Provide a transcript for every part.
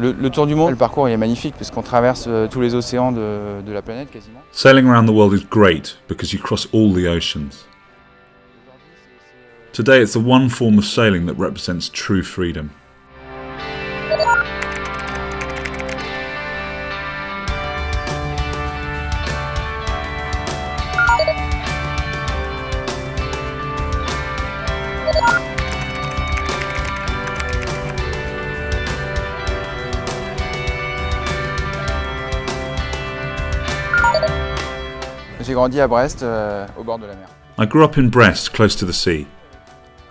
Le tour du monde, le parcours est magnifique puisqu'on traverse tous les océans de la planète quasiment. Sailing around the world is great because you cross all the oceans. Today it's the one form of sailing that represents true freedom. J'ai grandi à Brest, au bord de la mer. I grew up in Brest, close to the sea.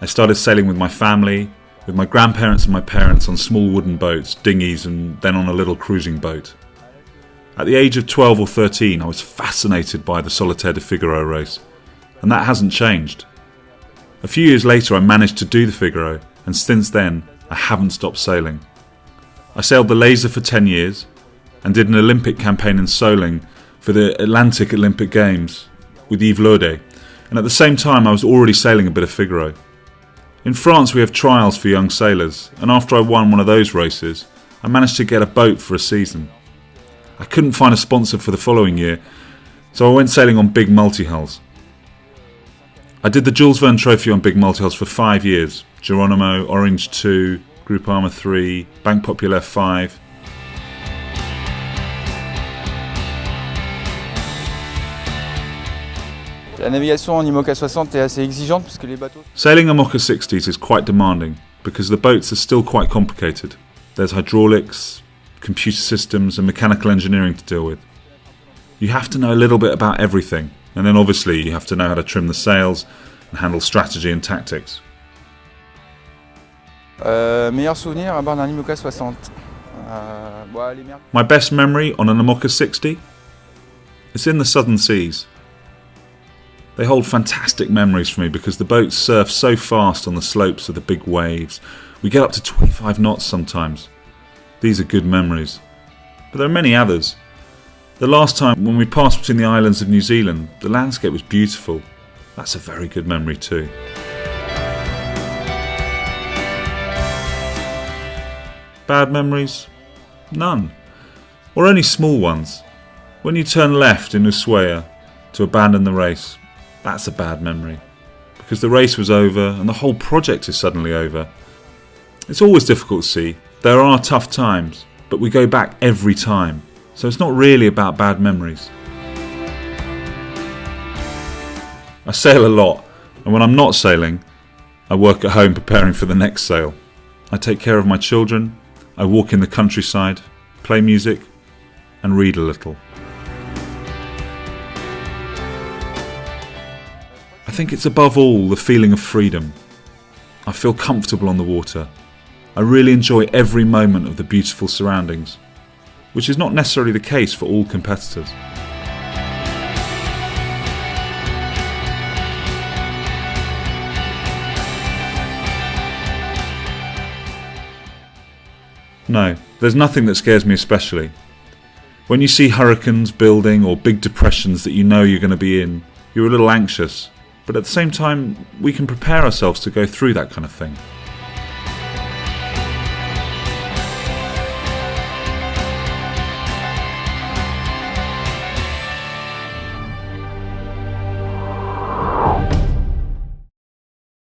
I started sailing with my family, with my grandparents and my parents on small wooden boats, dinghies, and then on a little cruising boat. At the age of 12 or 13, I was fascinated by the Solitaire de Figaro race, and that hasn't changed. A few years later, I managed to do the Figaro, and since then, I haven't stopped sailing. I sailed the Laser for 10 years, and did an Olympic campaign in Soling for the Atlantic Olympic Games with Yves Laudet, and at the same time I was already sailing a bit of Figaro. In France we have trials for young sailors, and after I won one of those races, I managed to get a boat for a season. I couldn't find a sponsor for the following year, so I went sailing on big multi-hulls. I did the Jules Verne Trophy on big multi-hulls for 5 years, Geronimo, Orange 2, Groupama 3, Banque Populaire 5. La navigation en IMOCA 60 est assez exigeante puisque les bateaux... Sailing IMOCA 60s is quite demanding because the boats are still quite complicated. There's hydraulics, computer systems and mechanical engineering to deal with. You have to know a little bit about everything, and then obviously you have to know how to trim the sails and handle strategy and tactics. Meilleur souvenir à bord d'un IMOCA 60. My best memory on an IMOCA 60? It's in the southern seas. They hold fantastic memories for me because the boats surf so fast on the slopes of the big waves. We get up to 25 knots sometimes. These are good memories. But there are many others. The last time when we passed between the islands of New Zealand, the landscape was beautiful. That's a very good memory too. Bad memories? None. Or only small ones. When you turn left in Ushuaia to abandon the race, that's a bad memory, because the race was over and the whole project is suddenly over. It's always difficult to see. There are tough times, but we go back every time, so it's not really about bad memories. I sail a lot, and when I'm not sailing, I work at home preparing for the next sail. I take care of my children, I walk in the countryside, play music, and read a little. I think it's above all the feeling of freedom. I feel comfortable on the water. I really enjoy every moment of the beautiful surroundings, which is not necessarily the case for all competitors. No, there's nothing that scares me especially. When you see hurricanes building or big depressions that you know you're going to be in, you're a little anxious. But at the same time, we can prepare ourselves to go through that kind of thing.